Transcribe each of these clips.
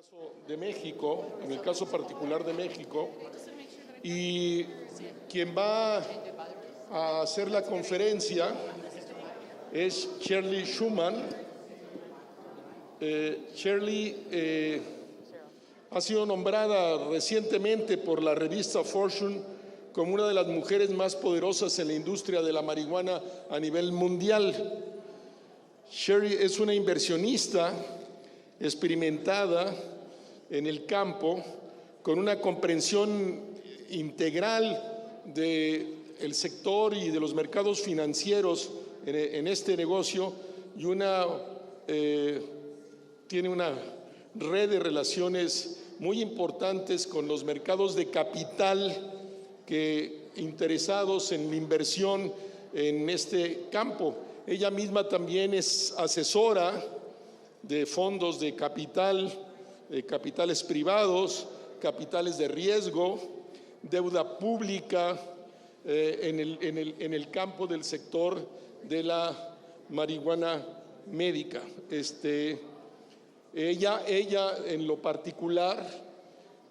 caso de México, en el caso particular de México, y quien va a hacer la conferencia es Shirley Schuman. Shirley ha sido nombrada recientemente por la revista Fortune como una de las mujeres más poderosas en la industria de la marihuana a nivel mundial. Shirley es una inversionista experimentada en el campo, con una comprensión integral del sector y de los mercados financieros en este negocio, y tiene una red de relaciones muy importantes con los mercados de capital interesados en la inversión en este campo. Ella misma también es asesora de fondos de capital, de capitales privados, capitales de riesgo, deuda pública en el campo del sector de la marihuana médica. Ella en lo particular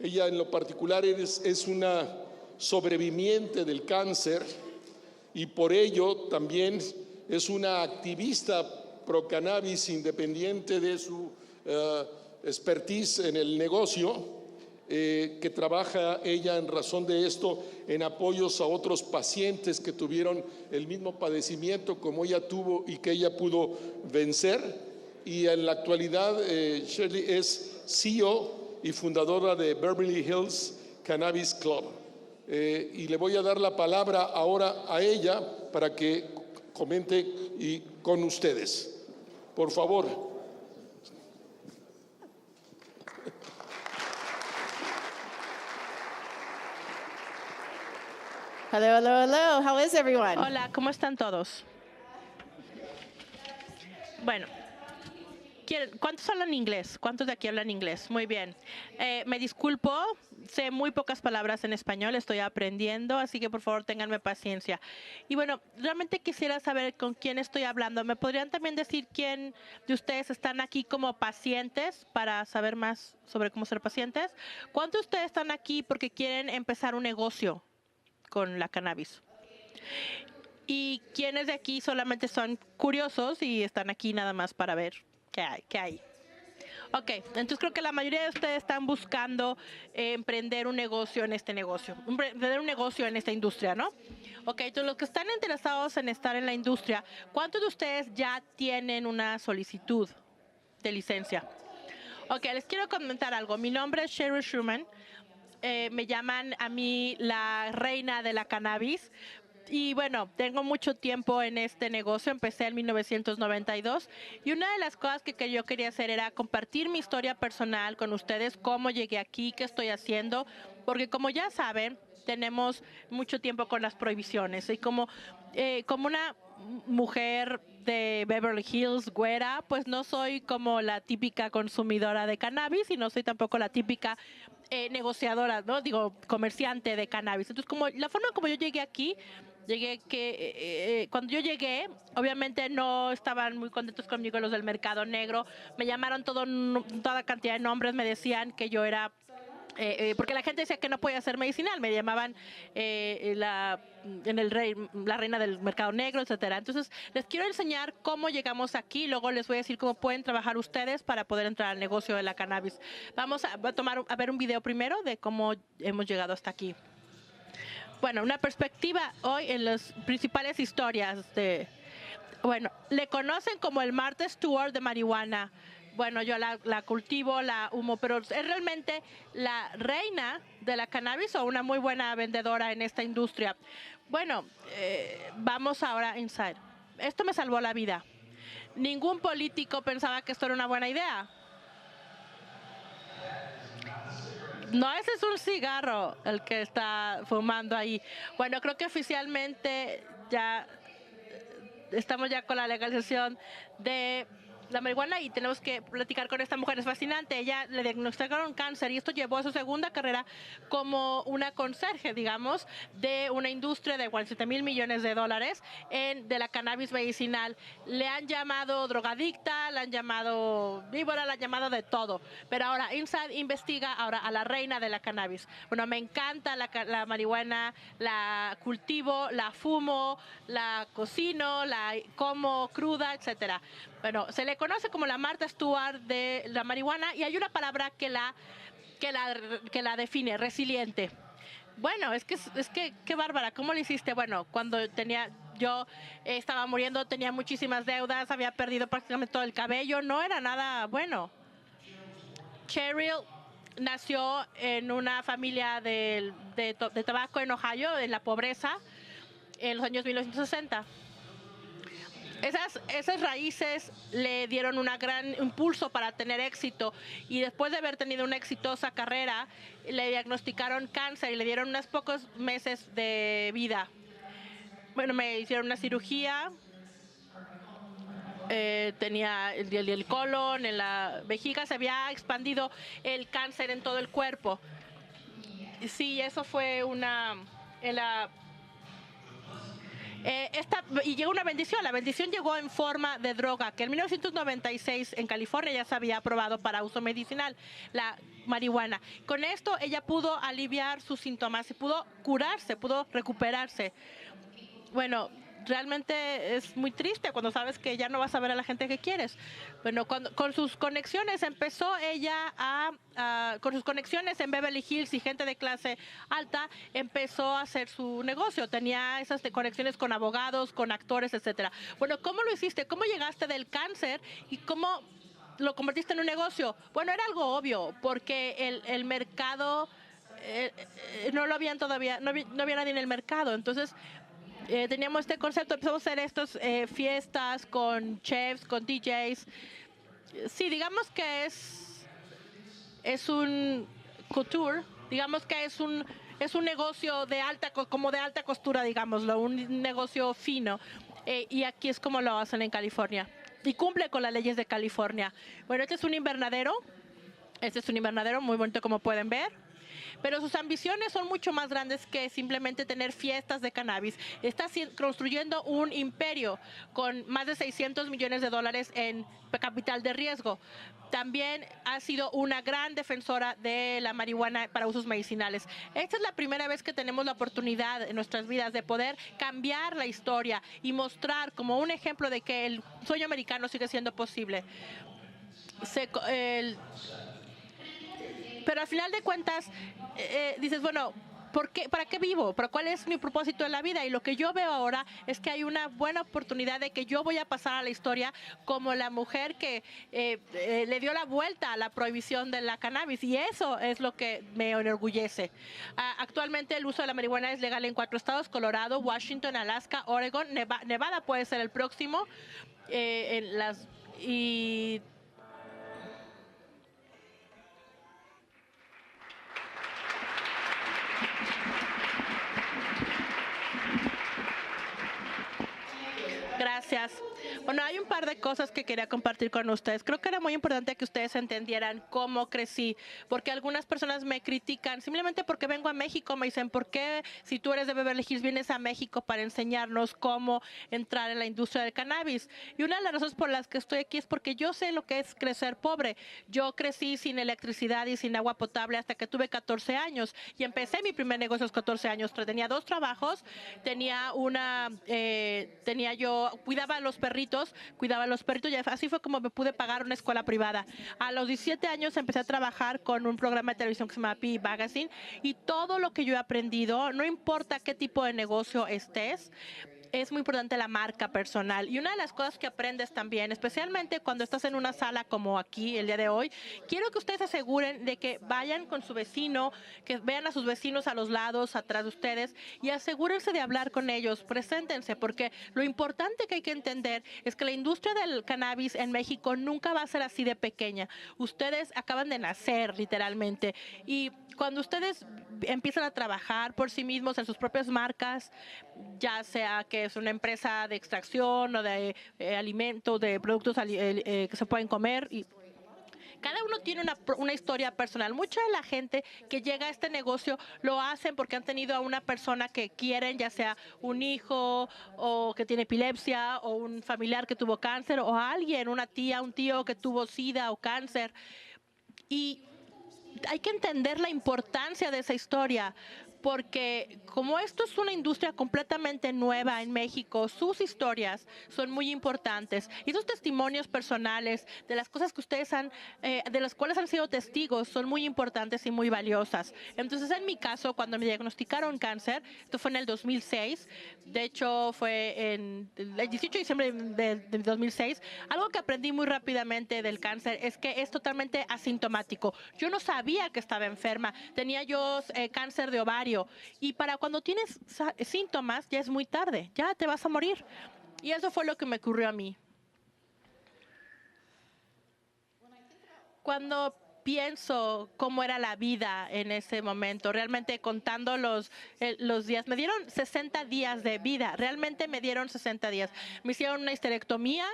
es una sobreviviente del cáncer, y por ello también es una activista pro cannabis, independiente de su expertise en el negocio, que trabaja ella en razón de esto en apoyos a otros pacientes que tuvieron el mismo padecimiento como ella tuvo y que ella pudo vencer. Y en la actualidad Shirley es CEO y fundadora de Beverly Hills Cannabis Club. Y le voy a dar la palabra ahora a ella para que comente con ustedes. Por favor. Hello, hello, hello. How is everyone? Hola, ¿cómo están todos? Bueno, ¿cuántos hablan inglés? ¿Cuántos de aquí hablan inglés? Muy bien. Me disculpo, sé muy pocas palabras en español, estoy aprendiendo, así que por favor ténganme paciencia. Y bueno, realmente quisiera saber con quién estoy hablando. ¿Me podrían también decir quién de ustedes están aquí como pacientes para saber más sobre cómo ser pacientes? ¿Cuántos de ustedes están aquí porque quieren empezar un negocio con la cannabis? ¿Y quiénes de aquí solamente son curiosos y están aquí nada más para ver qué hay? Ok, entonces creo que la mayoría de ustedes están buscando emprender un negocio en este negocio, emprender un negocio en esta industria, ¿no? Ok, entonces los que están interesados en estar en la industria, ¿cuántos de ustedes ya tienen una solicitud de licencia? Ok, les quiero comentar algo. Mi nombre es Shirley Schuman. Me llaman a mí la reina de la cannabis. Y bueno, tengo mucho tiempo en este negocio, empecé en 1992, y una de las cosas que yo quería hacer era compartir mi historia personal con ustedes, cómo llegué aquí, qué estoy haciendo, porque como ya saben, tenemos mucho tiempo con las prohibiciones, y como una mujer de Beverly Hills, güera, pues no soy como la típica consumidora de cannabis y no soy tampoco la típica negociadora, ¿no? Digo, comerciante de cannabis. Entonces, como la forma como yo llegué aquí, cuando yo llegué, obviamente no estaban muy contentos conmigo los del mercado negro. Me llamaron toda cantidad de nombres, me decían que yo era porque la gente decía que no podía ser medicinal, me llamaban la reina del mercado negro, etcétera. Entonces les quiero enseñar cómo llegamos aquí, luego les voy a decir cómo pueden trabajar ustedes para poder entrar al negocio de la cannabis. Vamos a ver un video primero de cómo hemos llegado hasta aquí. Bueno, una perspectiva hoy en las principales historias bueno, le conocen como el Martha Stewart de marihuana. Bueno, yo la cultivo, la humo, pero es realmente la reina de la cannabis o una muy buena vendedora en esta industria. Bueno, vamos ahora inside. Esto me salvó la vida. Ningún político pensaba que esto era una buena idea. No, ese es un cigarro el que está fumando ahí. Bueno, creo que oficialmente ya estamos ya con la legalización de la marihuana y tenemos que platicar con esta mujer. Es fascinante. Ella le diagnosticaron cáncer y esto llevó a su segunda carrera como una conserje, digamos, de una industria de 47 millones de dólares de la cannabis medicinal. Le han llamado drogadicta, la han llamado víbora, la han llamado de todo. Pero ahora Inside investiga ahora a la reina de la cannabis. Bueno, me encanta la marihuana, la cultivo, la fumo, la cocino, la como cruda, etcétera. Bueno, se le conoce como la Martha Stewart de la marihuana y hay una palabra que la define, resiliente. Bueno, es que qué bárbara, ¿cómo lo hiciste? Bueno, cuando yo estaba muriendo, tenía muchísimas deudas, había perdido prácticamente todo el cabello, no era nada bueno. Cheryl nació en una familia de tabaco en Ohio, en la pobreza, en los años 1960. Esas raíces le dieron un gran impulso para tener éxito y después de haber tenido una exitosa carrera le diagnosticaron cáncer y le dieron unos pocos meses de vida. Bueno, me hicieron una cirugía, tenía el colon, en la vejiga, se había expandido el cáncer en todo el cuerpo. Sí, eso fue y llegó una bendición. La bendición llegó en forma de droga, que en 1996 en California ya se había aprobado para uso medicinal, la marihuana. Con esto ella pudo aliviar sus síntomas y pudo curarse, pudo recuperarse. Bueno, realmente es muy triste cuando sabes que ya no vas a ver a la gente que quieres. Bueno, con sus conexiones empezó ella con sus conexiones en Beverly Hills y gente de clase alta, empezó a hacer su negocio. Tenía esas conexiones con abogados, con actores, etcétera. Bueno, ¿cómo lo hiciste? ¿Cómo llegaste del cáncer y cómo lo convertiste en un negocio? Bueno, era algo obvio, porque el mercado no lo habían todavía, no había nadie en el mercado. Entonces, teníamos este concepto, empezamos a hacer estas fiestas con chefs, con DJs. Sí, digamos que es un couture, digamos que es un negocio de alta costura, digámoslo, un negocio fino. Y aquí es como lo hacen en California. Y cumple con las leyes de California. Bueno, este es un invernadero. Este es un invernadero muy bonito, como pueden ver. Pero sus ambiciones son mucho más grandes que simplemente tener fiestas de cannabis. Está construyendo un imperio con más de 600 millones de dólares en capital de riesgo. También ha sido una gran defensora de la marihuana para usos medicinales. Esta es la primera vez que tenemos la oportunidad en nuestras vidas de poder cambiar la historia y mostrar como un ejemplo de que el sueño americano sigue siendo posible. Pero al final de cuentas, dices, bueno, ¿para qué vivo? ¿Para cuál es mi propósito en la vida? Y lo que yo veo ahora es que hay una buena oportunidad de que yo voy a pasar a la historia como la mujer que le dio la vuelta a la prohibición de la cannabis. Y eso es lo que me enorgullece. Actualmente el uso de la marihuana es legal en 4 estados: Colorado, Washington, Alaska, Oregon, Nevada puede ser el próximo. Gracias. Bueno, hay un par de cosas que quería compartir con ustedes. Creo que era muy importante que ustedes entendieran cómo crecí, porque algunas personas me critican simplemente porque vengo a México. Me dicen, ¿por qué si tú eres de Beverly Hills vienes a México para enseñarnos cómo entrar en la industria del cannabis? Y una de las razones por las que estoy aquí es porque yo sé lo que es crecer pobre. Yo crecí sin electricidad y sin agua potable hasta que tuve 14 años y empecé mi primer negocio a los 14 años. Tenía 2 trabajos, cuidaba a los perritos, y así fue como me pude pagar una escuela privada. A los 17 años empecé a trabajar con un programa de televisión que se llama P Magazine y todo lo que yo he aprendido, no importa qué tipo de negocio estés, es muy importante la marca personal. Y una de las cosas que aprendes también, especialmente cuando estás en una sala como aquí el día de hoy, quiero que ustedes aseguren de que vayan con su vecino, que vean a sus vecinos a los lados, atrás de ustedes, y asegúrense de hablar con ellos, preséntense, porque lo importante que hay que entender es que la industria del cannabis en México nunca va a ser así de pequeña. Ustedes acaban de nacer, literalmente, y cuando ustedes empiezan a trabajar por sí mismos en sus propias marcas, ya sea que que es una empresa de extracción o de alimentos, de productos que se pueden comer. Y cada uno tiene una historia personal. Mucha de la gente que llega a este negocio lo hacen porque han tenido a una persona que quieren, ya sea un hijo o que tiene epilepsia o un familiar que tuvo cáncer o alguien, una tía, un tío que tuvo SIDA o cáncer. Y hay que entender la importancia de esa historia, porque como esto es una industria completamente nueva en México, sus historias son muy importantes y esos testimonios personales de las cosas que ustedes de las cuales han sido testigos son muy importantes y muy valiosas. Entonces, en mi caso, cuando me diagnosticaron cáncer, esto fue en el 2006, de hecho fue en el 18 de diciembre de 2006, algo que aprendí muy rápidamente del cáncer es que es totalmente asintomático. Yo no sabía que estaba enferma, tenía yo cáncer de ovario. Y para cuando tienes síntomas ya es muy tarde, ya te vas a morir. Y eso fue lo que me ocurrió a mí. Cuando pienso cómo era la vida en ese momento, realmente contando los días, me dieron 60 días de vida, realmente me dieron 60 días. Me hicieron una histerectomía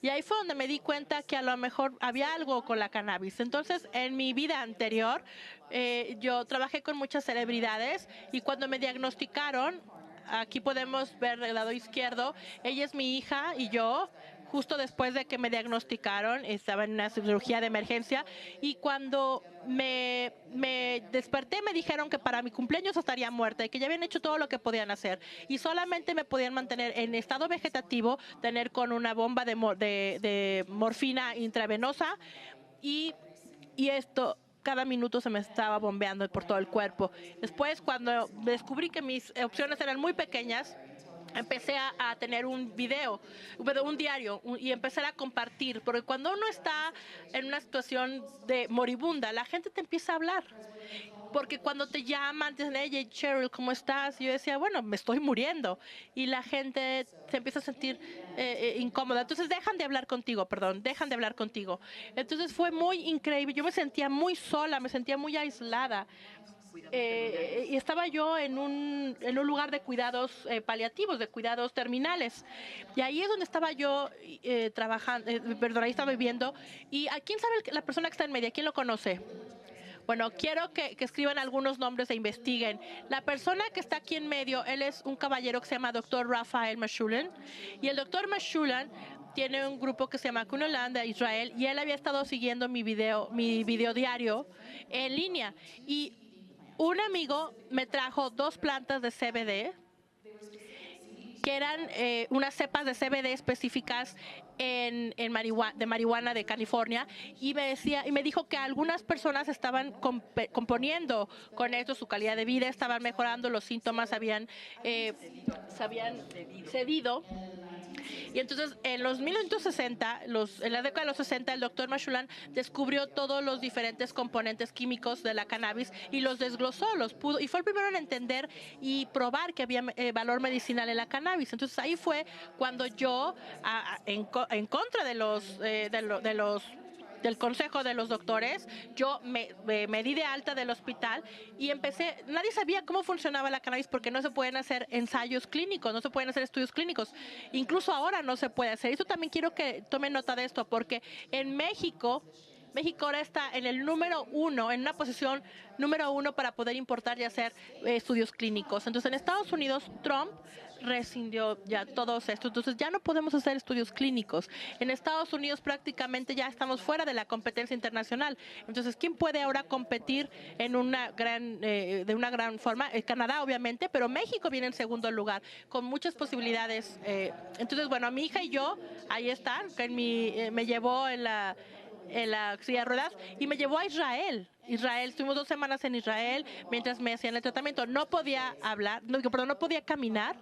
y ahí fue donde me di cuenta que a lo mejor había algo con la cannabis. Entonces, en mi vida anterior, yo trabajé con muchas celebridades y cuando me diagnosticaron, aquí podemos ver el lado izquierdo, ella es mi hija y yo, justo después de que me diagnosticaron, estaba en una cirugía de emergencia y cuando me desperté me dijeron que para mi cumpleaños estaría muerta y que ya habían hecho todo lo que podían hacer y solamente me podían mantener en estado vegetativo, tener con una bomba de morfina intravenosa y esto cada minuto se me estaba bombeando por todo el cuerpo. Después, cuando descubrí que mis opciones eran muy pequeñas, empecé a tener un diario y empezar a compartir, porque cuando uno está en una situación de moribunda, la gente te empieza a hablar. Porque cuando te llaman, te dicen, hey, Cheryl, ¿cómo estás? Y yo decía, bueno, me estoy muriendo. Y la gente se empieza a sentir incómoda. Entonces dejan de hablar contigo. Entonces fue muy increíble. Yo me sentía muy sola, me sentía muy aislada. Y estaba yo en un lugar de cuidados paliativos, de cuidados terminales. Y ahí es donde estaba yo trabajando, ahí estaba viviendo. ¿Y a quién sabe la persona que está en medio? ¿Quién lo conoce? Bueno, quiero que escriban algunos nombres e investiguen. La persona que está aquí en medio, él es un caballero que se llama Dr. Rafael Meshulam. Y el Dr. Meshulam tiene un grupo que se llama Kunolan de Israel. Y él había estado siguiendo mi video diario en línea. Y un amigo me trajo 2 plantas de CBD, que eran unas cepas de CBD específicas de marihuana de California, y me dijo que algunas personas estaban componiendo con esto su calidad de vida, estaban mejorando, los síntomas se habían cedido. Y entonces en los 1960, en la década de los 60, el doctor Meshulam descubrió todos los diferentes componentes químicos de la cannabis y los desglosó, y fue el primero en entender y probar que había valor medicinal en la cannabis. Entonces ahí fue cuando yo, en contra del consejo de los doctores, yo me di de alta del hospital y nadie sabía cómo funcionaba la cannabis porque no se pueden hacer ensayos clínicos, no se pueden hacer estudios clínicos, incluso ahora no se puede hacer. Eso también quiero que tomen nota de esto, porque en México ahora está en el número 1, en una posición número 1 para poder importar y hacer estudios clínicos. Entonces en Estados Unidos Trump rescindió ya todos estos, entonces ya no podemos hacer estudios clínicos. En Estados Unidos prácticamente ya estamos fuera de la competencia internacional. Entonces, ¿quién puede ahora competir de una gran forma? Canadá, obviamente, pero México viene en segundo lugar, con muchas posibilidades. Entonces, bueno, mi hija y yo, ahí están, que me llevó en la silla de ruedas y me llevó a Israel. Estuvimos 2 semanas en Israel mientras me hacían el tratamiento. No podía no podía caminar,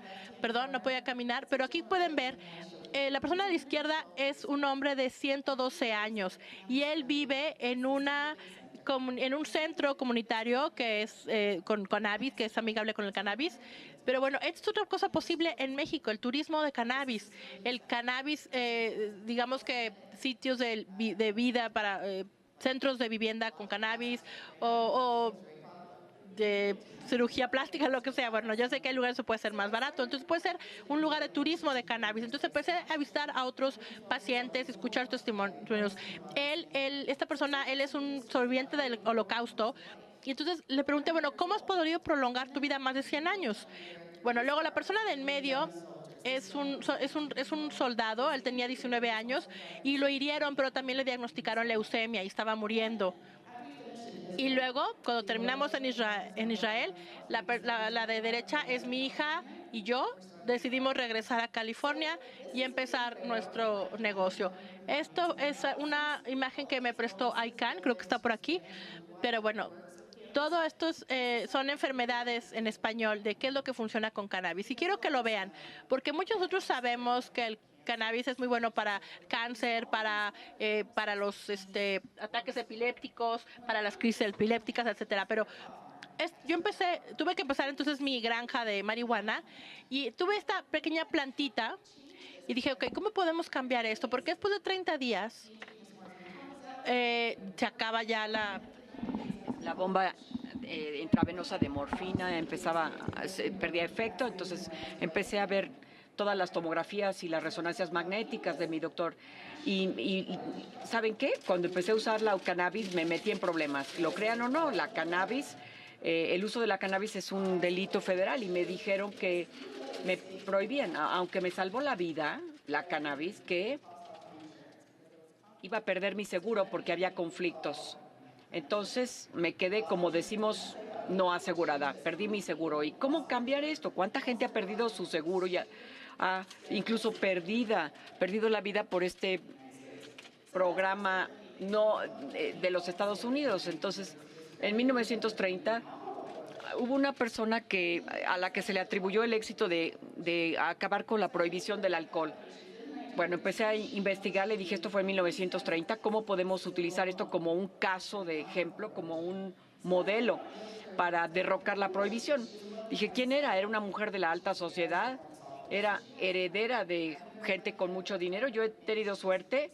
pero aquí pueden ver, la persona de la izquierda es un hombre de 112 años y él vive en un centro comunitario que es con cannabis, que es amigable con el cannabis. Pero bueno, esto es otra cosa posible en México, el turismo de cannabis. El cannabis, digamos que sitios de vida para centros de vivienda con cannabis o de cirugía plástica, lo que sea. Bueno, yo sé que hay lugares que puede ser más barato, entonces puede ser un lugar de turismo de cannabis. Entonces empecé a visitar a otros pacientes, escuchar testimonios. Esta persona, él es un sobreviviente del Holocausto, y entonces le pregunté, bueno, ¿cómo has podido prolongar tu vida más de 100 años? Bueno, luego la persona de en medio es un soldado, él tenía 19 años y lo hirieron, pero también le diagnosticaron leucemia y estaba muriendo. Y luego, cuando terminamos en Israel, la de derecha es mi hija y yo decidimos regresar a California y empezar nuestro negocio. Esto es una imagen que me prestó ICANN, creo que está por aquí, pero bueno, todo esto son enfermedades en español de qué es lo que funciona con cannabis. Y quiero que lo vean, porque muchos otros sabemos que el cannabis es muy bueno para cáncer, para los ataques epilépticos, para las crisis epilépticas, etcétera. Pero tuve que empezar entonces mi granja de marihuana y tuve esta pequeña plantita y dije, ok, ¿cómo podemos cambiar esto? Porque después de 30 días se acaba ya la bomba intravenosa de morfina perdía efecto, entonces empecé a ver todas las tomografías y las resonancias magnéticas de mi doctor. Y ¿saben qué? Cuando empecé a usar la cannabis me metí en problemas. Lo crean o no, la cannabis, el uso de la cannabis es un delito federal y me dijeron que me prohibían, aunque me salvó la vida la cannabis, que iba a perder mi seguro porque había conflictos. Entonces me quedé, como decimos, no asegurada, perdí mi seguro. ¿Y cómo cambiar esto? ¿Cuánta gente ha perdido su seguro? Ya ha incluso perdido la vida por este programa de los Estados Unidos. Entonces, en 1930 hubo una persona a la que se le atribuyó el éxito de acabar con la prohibición del alcohol. Bueno, empecé a investigar, le dije, esto fue en 1930, ¿cómo podemos utilizar esto como un caso de ejemplo, como un modelo para derrocar la prohibición? Dije, ¿quién era? Era una mujer de la alta sociedad, era heredera de gente con mucho dinero. Yo he tenido suerte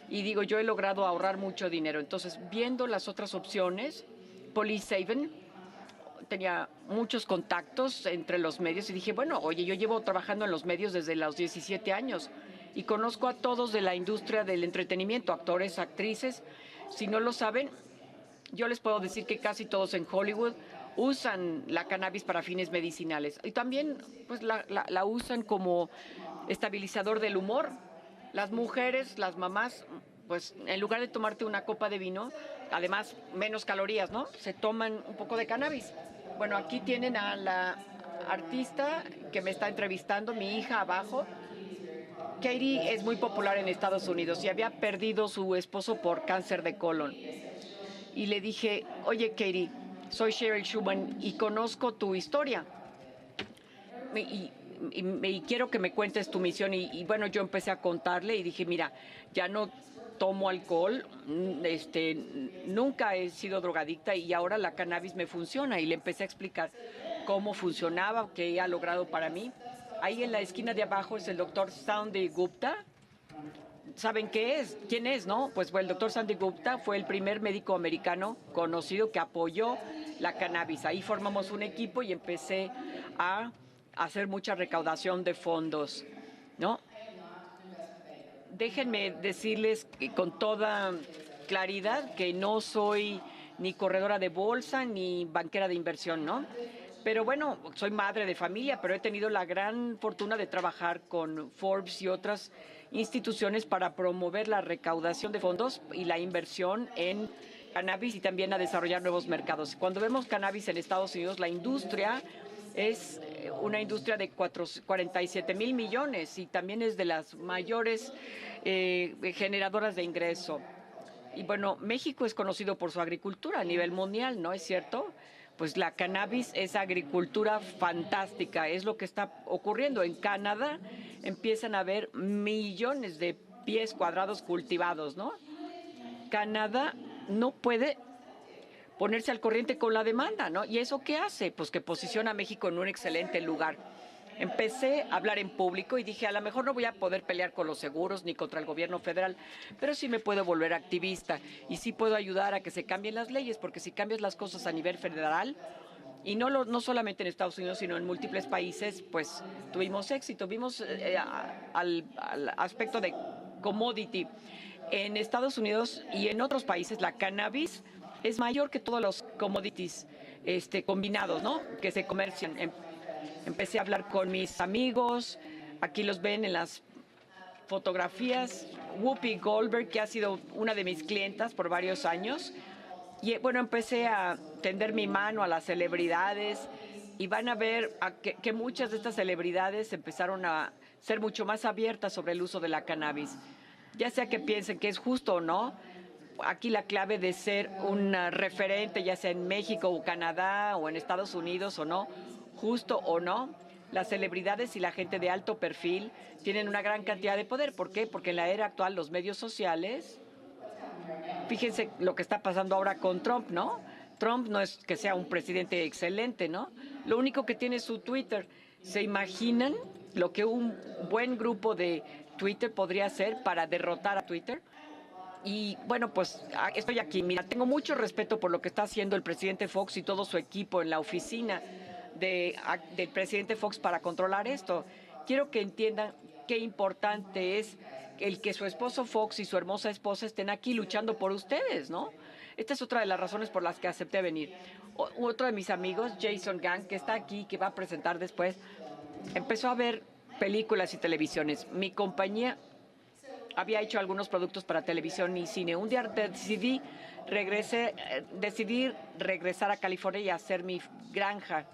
y digo, yo he logrado ahorrar mucho dinero. Entonces, viendo las otras opciones, Police Haven tenía muchos contactos entre los medios y dije, bueno, oye, yo llevo trabajando en los medios desde los 17 años y conozco a todos de la industria del entretenimiento, actores, actrices. Si no lo saben, yo les puedo decir que casi todos en Hollywood usan la cannabis para fines medicinales y también pues la usan como estabilizador del humor. Las mujeres, las mamás, pues en lugar de tomarte una copa de vino, además menos calorías, ¿no? Se toman un poco de cannabis. Bueno, aquí tienen a la artista que me está entrevistando, mi hija abajo. Katie es muy popular en Estados Unidos y había perdido su esposo por cáncer de colon. Y le dije, oye Katie, soy Cheryl Schumann y conozco tu historia. Y quiero que me cuentes tu misión. Y bueno, yo empecé a contarle y dije, mira, ya no tomo alcohol, nunca he sido drogadicta y ahora la cannabis me funciona. Y le empecé a explicar cómo funcionaba, qué ha logrado para mí. Ahí en la esquina de abajo es el doctor Sandy Gupta. ¿Saben qué es? ¿Quién es, no? Pues bueno, el doctor Sandy Gupta fue el primer médico americano conocido que apoyó la cannabis. Ahí formamos un equipo y empecé a hacer mucha recaudación de fondos, ¿no? Déjenme decirles con toda claridad que no soy ni corredora de bolsa ni banquera de inversión, ¿no? Pero bueno, soy madre de familia, pero he tenido la gran fortuna de trabajar con Forbes y otras instituciones para promover la recaudación de fondos y la inversión en cannabis y también a desarrollar nuevos mercados. Cuando vemos cannabis en Estados Unidos, la industria es una industria de 47,000 millones y también es de las mayores generadoras de ingreso. Y bueno, México es conocido por su agricultura a nivel mundial, ¿no es cierto? Pues la cannabis es agricultura fantástica, es lo que está ocurriendo. En Canadá empiezan a haber millones de pies cuadrados cultivados, ¿no? Canadá no puede ponerse al corriente con la demanda, ¿no? ¿Y eso qué hace? Pues que posiciona a México en un excelente lugar. Empecé a hablar en público y dije, a lo mejor no voy a poder pelear con los seguros ni contra el gobierno federal, pero sí me puedo volver activista y sí puedo ayudar a que se cambien las leyes, porque si cambias las cosas a nivel federal, Y no solamente en Estados Unidos, sino en múltiples países, pues tuvimos éxito. Vimos al aspecto de commodity. En Estados Unidos y en otros países, la cannabis es mayor que todos los commodities combinados, ¿no?, que se comercian. Empecé a hablar con mis amigos, aquí los ven en las fotografías, Whoopi Goldberg, que ha sido una de mis clientas por varios años. Y bueno, empecé a tender mi mano a las celebridades y van a ver que muchas de estas celebridades empezaron a ser mucho más abiertas sobre el uso de la cannabis. Ya sea que piensen que es justo o no, aquí la clave de ser un referente, ya sea en México o Canadá o en Estados Unidos o no, justo o no, las celebridades y la gente de alto perfil tienen una gran cantidad de poder. ¿Por qué? Porque en la era actual los medios sociales, fíjense lo que está pasando ahora con Trump, ¿no? Trump no es que sea un presidente excelente, ¿no? Lo único que tiene es su Twitter. ¿Se imaginan lo que un buen grupo de Twitter podría hacer para derrotar a Twitter? Y bueno, pues estoy aquí. Mira, tengo mucho respeto por lo que está haciendo el presidente Fox y todo su equipo en la oficina del presidente Fox para controlar esto. Quiero que entiendan qué importante es el que su esposo Fox y su hermosa esposa estén aquí luchando por ustedes, ¿no? Esta es otra de las razones por las que acepté venir. Otro de mis amigos, Jason Gang, que está aquí, que va a presentar después, empezó a ver películas y televisiones. Mi compañía había hecho algunos productos para televisión y cine. Un día decidí regresar a California y hacer mi granja.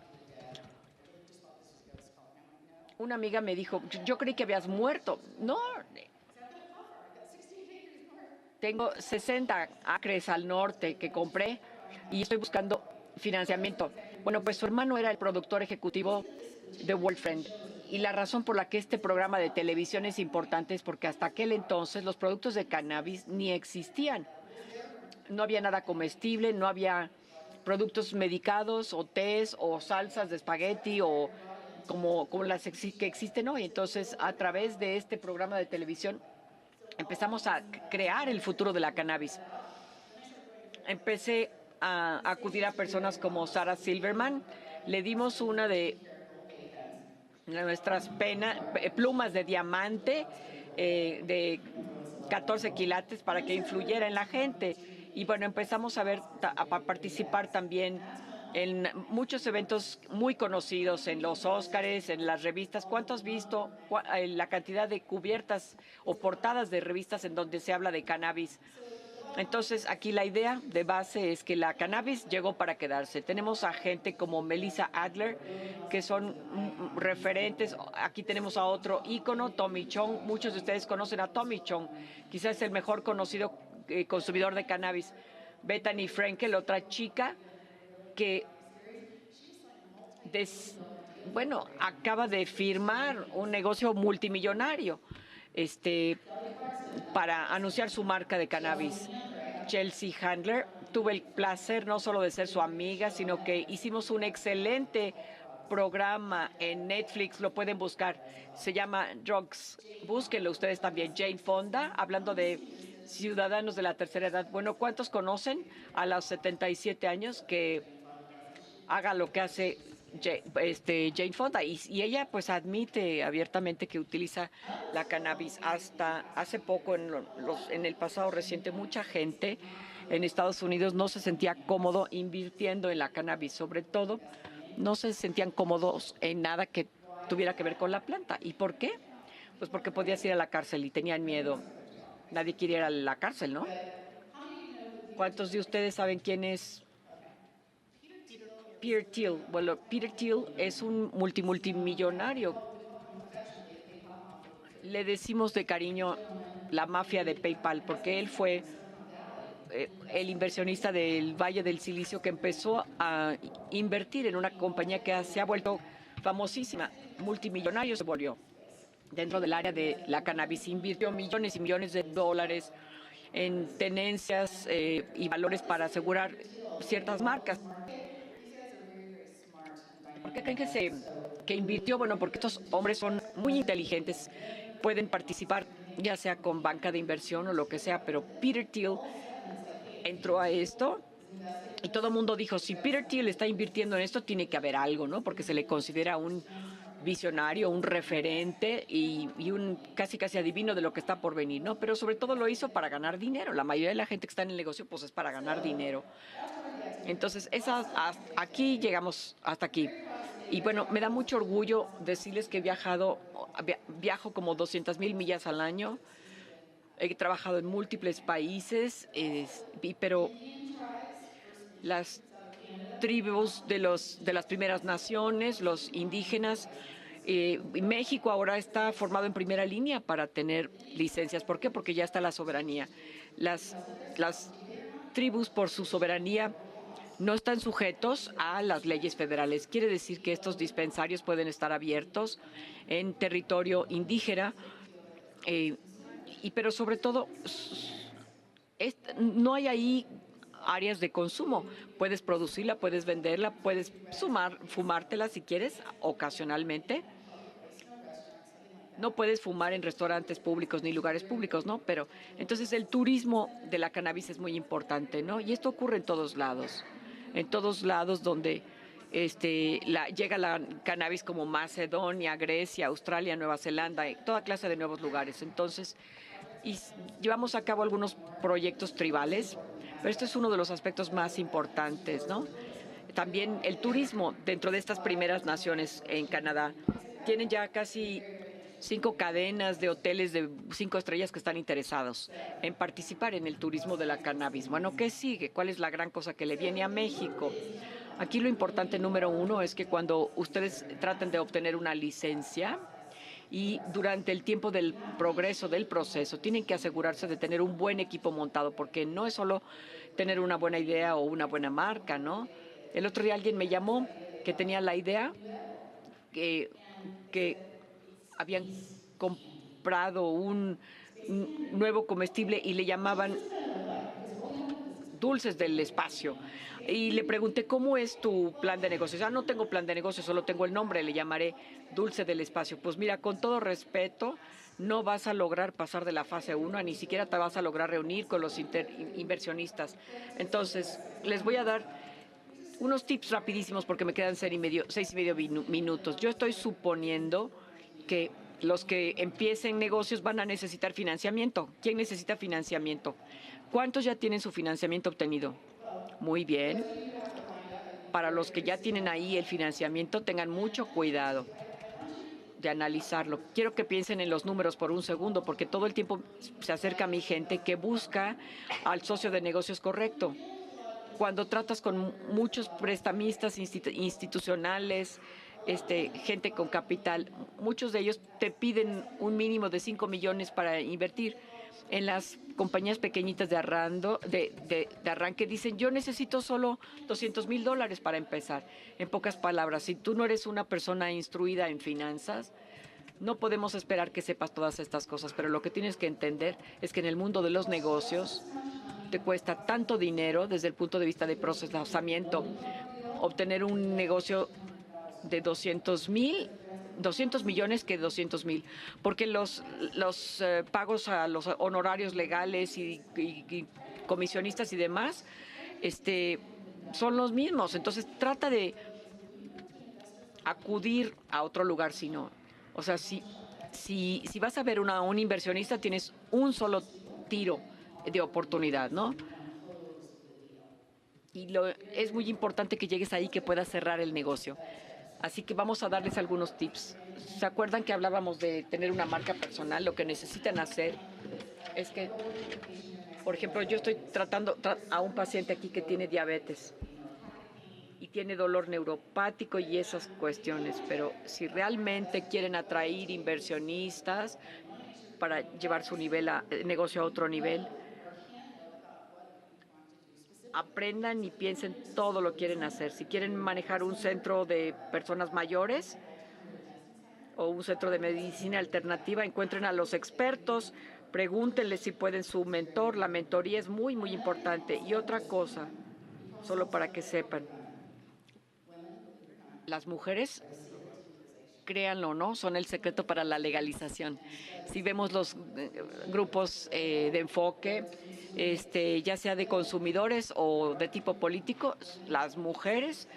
Una amiga me dijo, yo creí que habías muerto. No, tengo 60 acres al norte que compré y estoy buscando financiamiento. Bueno, pues su hermano era el productor ejecutivo de Wolfriend. Y la razón por la que este programa de televisión es importante es porque hasta aquel entonces los productos de cannabis ni existían. No había nada comestible, no había productos medicados o tés o salsas de espagueti o como las que existen hoy. Entonces, a través de este programa de televisión empezamos a crear el futuro de la cannabis. Empecé a acudir a personas como Sarah Silverman. Le dimos una de nuestras plumas de diamante de 14 quilates para que influyera en la gente. Y bueno, empezamos a participar también en muchos eventos muy conocidos, en los Óscares, en las revistas. ¿Cuánto has visto la cantidad de cubiertas o portadas de revistas en donde se habla de cannabis? Entonces, aquí la idea de base es que la cannabis llegó para quedarse. Tenemos a gente como Melissa Adler, que son referentes. Aquí tenemos a otro ícono, Tommy Chong. Muchos de ustedes conocen a Tommy Chong, quizás el mejor conocido consumidor de cannabis. Bethany Frankel, otra chica que acaba de firmar un negocio multimillonario para anunciar su marca de cannabis. Chelsea Handler, tuve el placer no solo de ser su amiga, sino que hicimos un excelente programa en Netflix, lo pueden buscar, se llama Drugs, búsquenlo ustedes también. Jane Fonda, hablando de ciudadanos de la tercera edad. Bueno, ¿cuántos conocen a los 77 años que haga lo que hace Jane Fonda? Y ella pues admite abiertamente que utiliza la cannabis. Hasta hace poco, en el pasado reciente, mucha gente en Estados Unidos no se sentía cómodo invirtiendo en la cannabis. Sobre todo, no se sentían cómodos en nada que tuviera que ver con la planta. ¿Y por qué? Pues porque podías ir a la cárcel y tenían miedo. Nadie quiere ir a la cárcel, ¿no? ¿Cuántos de ustedes saben quién es Peter Thiel? Bueno, Peter Thiel es un multimillonario. Le decimos de cariño la mafia de PayPal, porque él fue el inversionista del Valle del Silicio que empezó a invertir en una compañía que se ha vuelto famosísima. Multimillonario se volvió. Dentro del área de la cannabis invirtió millones y millones de dólares en tenencias y valores para asegurar ciertas marcas. ¿Por qué creen que invirtió? Bueno, porque estos hombres son muy inteligentes, pueden participar ya sea con banca de inversión o lo que sea, pero Peter Thiel entró a esto Y todo el mundo dijo, si Peter Thiel está invirtiendo en esto, tiene que haber algo, ¿no? Porque se le considera un visionario, un referente y un casi adivino de lo que está por venir, ¿no? Pero sobre todo lo hizo para ganar dinero. La mayoría de la gente que está en el negocio, pues es para ganar dinero. Entonces, aquí llegamos hasta aquí. Y bueno, me da mucho orgullo decirles que viajo como 200,000 millas al año. He trabajado en múltiples países, pero las tribus de las primeras naciones, los indígenas, México ahora está formado en primera línea para tener licencias. ¿Por qué? Porque ya está la soberanía. Las tribus, por su soberanía, no están sujetos a las leyes federales. Quiere decir que estos dispensarios pueden estar abiertos en territorio indígena, pero sobre todo no hay ahí áreas de consumo. Puedes producirla, puedes venderla, puedes fumártela si quieres, ocasionalmente. No puedes fumar en restaurantes públicos ni lugares públicos, ¿no? Pero entonces el turismo de la cannabis es muy importante, ¿no? Y esto ocurre en todos lados donde llega la cannabis, como Macedonia, Grecia, Australia, Nueva Zelanda, toda clase de nuevos lugares. Entonces, llevamos a cabo algunos proyectos tribales, pero este es uno de los aspectos más importantes, ¿no? También el turismo dentro de estas primeras naciones en Canadá. Tienen ya casi 5 cadenas de hoteles de 5 estrellas que están interesados en participar en el turismo de la cannabis. Bueno, ¿qué sigue? ¿Cuál es la gran cosa que le viene a México? Aquí lo importante, número uno, es que cuando ustedes traten de obtener una licencia y durante el tiempo del progreso del proceso, tienen que asegurarse de tener un buen equipo montado, porque no es solo tener una buena idea o una buena marca, ¿no? El otro día alguien me llamó que tenía la idea que habían comprado un nuevo comestible y le llamaban dulces del espacio. Y le pregunté, ¿cómo es tu plan de negocios? No tengo plan de negocios, solo tengo el nombre, le llamaré dulce del espacio. Pues mira, con todo respeto, no vas a lograr pasar de la fase 1, ni siquiera te vas a lograr reunir con los inversionistas. Entonces, les voy a dar unos tips rapidísimos porque me quedan 6.5 minutos. Yo estoy suponiendo que los que empiecen negocios van a necesitar financiamiento. ¿Quién necesita financiamiento? ¿Cuántos ya tienen su financiamiento obtenido? Muy bien. Para los que ya tienen ahí el financiamiento, tengan mucho cuidado de analizarlo. Quiero que piensen en los números por un segundo, porque todo el tiempo se acerca a mi gente que busca al socio de negocios correcto. Cuando tratas con muchos prestamistas institucionales, gente con capital, muchos de ellos te piden un mínimo de 5 millones para invertir. En las compañías pequeñitas de arranque dicen, yo necesito solo $200,000 para empezar. En pocas palabras, si tú no eres una persona instruida en finanzas, no podemos esperar que sepas todas estas cosas, pero lo que tienes que entender es que en el mundo de los negocios te cuesta tanto dinero desde el punto de vista de procesamiento obtener un negocio de 200 millones que 200,000, porque los pagos a los honorarios legales y comisionistas y demás son los mismos. Entonces trata de acudir a otro lugar, o sea, si vas a ver un inversionista, tienes un solo tiro de oportunidad, ¿no? Y es muy importante que llegues ahí, que puedas cerrar el negocio. Así que vamos a darles algunos tips. ¿Se acuerdan que hablábamos de tener una marca personal? Lo que necesitan hacer es que, por ejemplo, yo estoy tratando a un paciente aquí que tiene diabetes y tiene dolor neuropático y esas cuestiones, pero si realmente quieren atraer inversionistas para llevar su negocio a otro nivel, aprendan y piensen todo lo que quieren hacer. Si quieren manejar un centro de personas mayores o un centro de medicina alternativa, encuentren a los expertos, pregúntenles si pueden su mentor. La mentoría es muy, muy importante. Y otra cosa, solo para que sepan, las mujeres, créanlo o no, son el secreto para la legalización. Si vemos los grupos de enfoque, ya sea de consumidores o de tipo político, las mujeres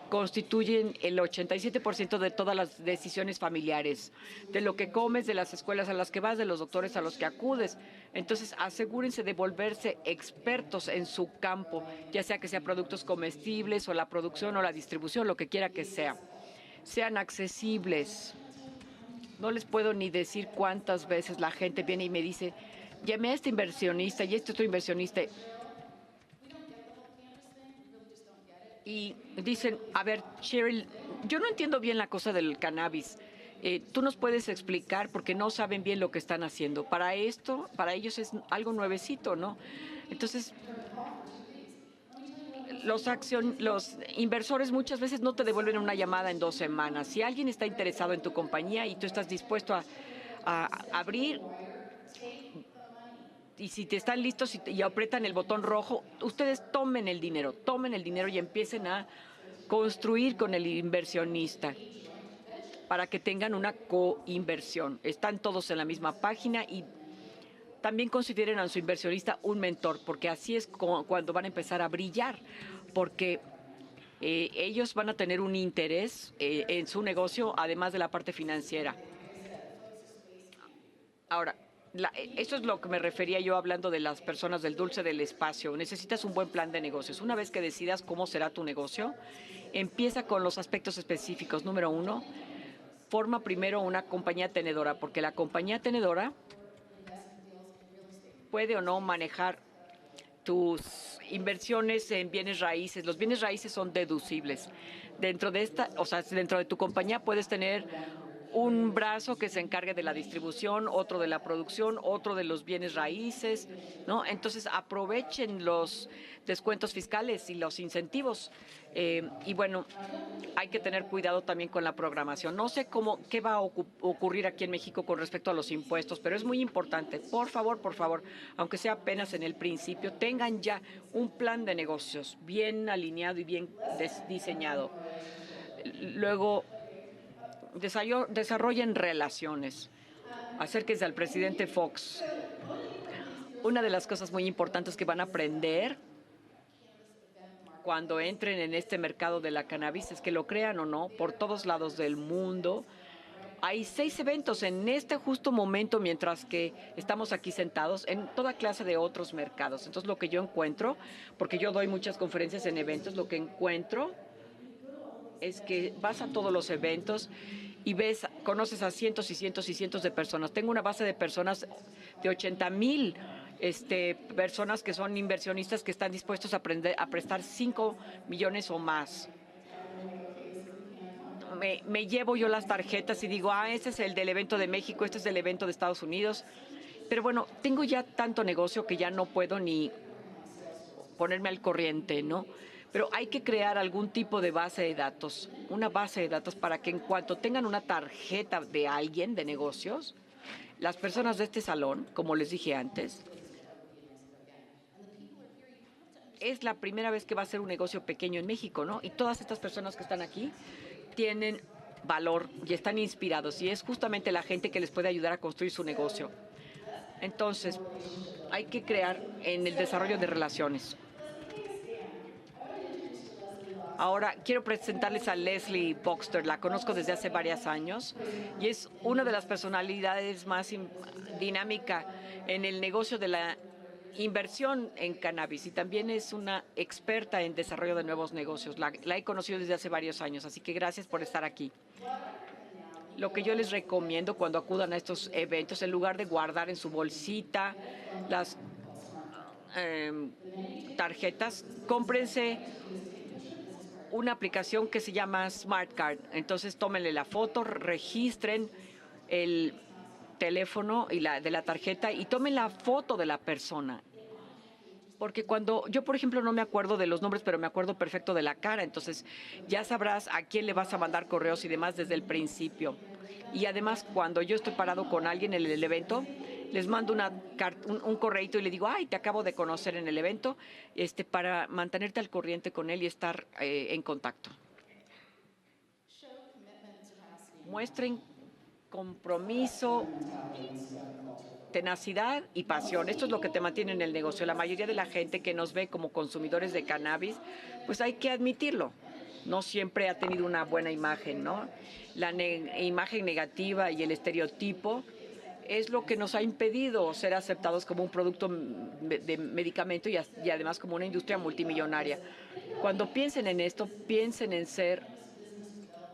constituyen el 87% de todas las decisiones familiares, de lo que comes, de las escuelas a las que vas, de los doctores a los que acudes. Entonces, asegúrense de volverse expertos en su campo, ya sea que sea productos comestibles o la producción o la distribución, lo que quiera que sea. Sean accesibles. No les puedo ni decir cuántas veces la gente viene y me dice, llamé a este inversionista y este otro inversionista. Y dicen, a ver, Cheryl, yo no entiendo bien la cosa del cannabis. Tú nos puedes explicar porque no saben bien lo que están haciendo. Para para ellos es algo nuevecito, ¿no? Entonces, los inversores muchas veces no te devuelven una llamada en 2 semanas. Si alguien está interesado en tu compañía y tú estás dispuesto a abrir, y si te están listos y aprietan el botón rojo, ustedes tomen el dinero y empiecen a construir con el inversionista para que tengan una coinversión. Están todos en la misma página y también consideren a su inversionista un mentor, porque así es cuando van a empezar a brillar, porque ellos van a tener un interés en su negocio, además de la parte financiera. Ahora, eso es lo que me refería yo hablando de las personas del dulce del espacio. Necesitas un buen plan de negocios. Una vez que decidas cómo será tu negocio, empieza con los aspectos específicos. Número 1, forma primero una compañía tenedora, porque la compañía tenedora puede o no manejar tus inversiones en bienes raíces. Los bienes raíces son deducibles. Dentro de tu compañía puedes tener un brazo que se encargue de la distribución, otro de la producción, otro de los bienes raíces, ¿no? Entonces aprovechen los descuentos fiscales y los incentivos. Y bueno, hay que tener cuidado también con la programación. No sé qué va a ocurrir aquí en México con respecto a los impuestos, pero es muy importante. Por favor, aunque sea apenas en el principio, tengan ya un plan de negocios bien alineado y bien diseñado. Luego, desarrollen relaciones. Acérquense al presidente Fox. Una de las cosas muy importantes que van a aprender cuando entren en este mercado de la cannabis es que, lo crean o no, por todos lados del mundo hay 6 eventos en este justo momento, mientras que estamos aquí sentados, en toda clase de otros mercados. Entonces, lo que yo encuentro, porque yo doy muchas conferencias en eventos, lo que encuentro es que vas a todos los eventos y conoces a cientos y cientos y cientos de personas. Tengo una base de personas de 80,000 personas que son inversionistas que están dispuestos a prestar 5 millones o más. Me llevo yo las tarjetas y digo, este es el del evento de México, este es del evento de Estados Unidos. Pero bueno, tengo ya tanto negocio que ya no puedo ni ponerme al corriente, ¿no? Pero hay que crear algún tipo de base de datos, una base de datos para que en cuanto tengan una tarjeta de alguien de negocios, las personas de este salón, como les dije antes, es la primera vez que va a ser un negocio pequeño en México, ¿no? Y todas estas personas que están aquí tienen valor y están inspirados, y es justamente la gente que les puede ayudar a construir su negocio. Entonces, hay que crear en el desarrollo de relaciones. Ahora, quiero presentarles a Leslie Boxter. La conozco desde hace varios años y es una de las personalidades más dinámica en el negocio de la inversión en cannabis, y también es una experta en desarrollo de nuevos negocios. La he conocido desde hace varios años, así que gracias por estar aquí. Lo que yo les recomiendo cuando acudan a estos eventos, en lugar de guardar en su bolsita las tarjetas, cómprense una aplicación que se llama Smart Card. Entonces, tómenle la foto, registren el teléfono de la tarjeta y tomen la foto de la persona. Porque cuando yo, por ejemplo, no me acuerdo de los nombres, pero me acuerdo perfecto de la cara. Entonces, ya sabrás a quién le vas a mandar correos y demás desde el principio. Y además, cuando yo estoy parado con alguien en el evento, les mando un correíto y le digo, te acabo de conocer en el evento, para mantenerte al corriente con él y estar en contacto. Muestren compromiso tenacidad y pasión. Esto es lo que te mantiene en el negocio. La mayoría de la gente que nos ve como consumidores de cannabis, pues hay que admitirlo. No siempre ha tenido una buena imagen, ¿no? La imagen negativa y el estereotipo es lo que nos ha impedido ser aceptados como un producto de medicamento y además como una industria multimillonaria. Cuando piensen en esto, piensen en ser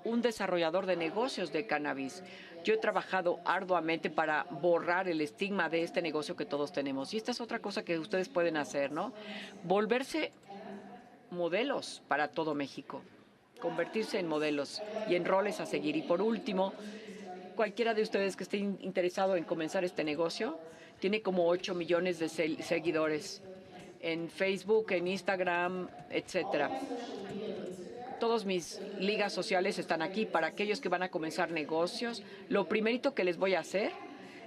un desarrollador de negocios de cannabis. Yo he trabajado arduamente para borrar el estigma de este negocio que todos tenemos. Y esta es otra cosa que ustedes pueden hacer, ¿no? Volverse modelos para todo México. Convertirse en modelos y en roles a seguir. Y por último, cualquiera de ustedes que esté interesado en comenzar este negocio, tiene como 8 millones de seguidores en Facebook, en Instagram, etcétera. Todas mis ligas sociales están aquí para aquellos que van a comenzar negocios. Lo primerito que les voy a hacer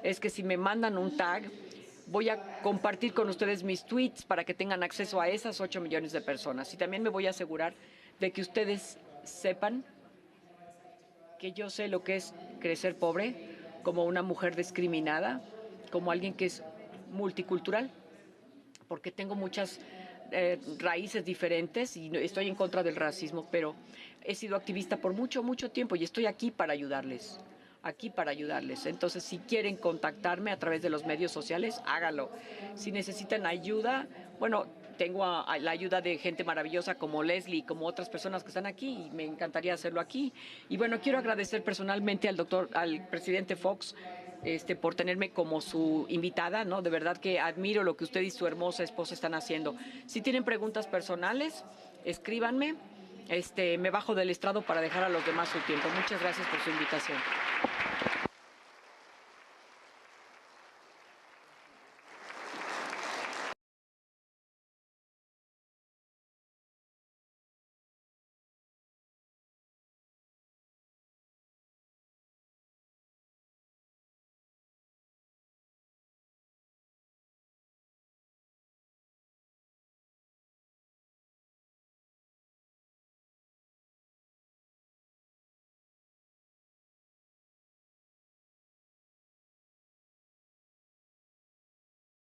es que si me mandan un tag, voy a compartir con ustedes mis tweets para que tengan acceso a esas 8 millones de personas. Y también me voy a asegurar de que ustedes sepan que yo sé lo que es crecer pobre, como una mujer discriminada, como alguien que es multicultural, porque tengo muchas raíces diferentes y estoy en contra del racismo, pero he sido activista por mucho tiempo y estoy aquí para ayudarles. Entonces, si quieren contactarme a través de los medios sociales, hágalo. Si necesitan ayuda, bueno, tengo la ayuda de gente maravillosa como Leslie, como otras personas que están aquí, y me encantaría hacerlo aquí. Y bueno, quiero agradecer personalmente al presidente Fox por tenerme como su invitada, ¿no? De verdad que admiro lo que usted y su hermosa esposa están haciendo. Si tienen preguntas personales, escríbanme. Me bajo del estrado para dejar a los demás su tiempo. Muchas gracias por su invitación.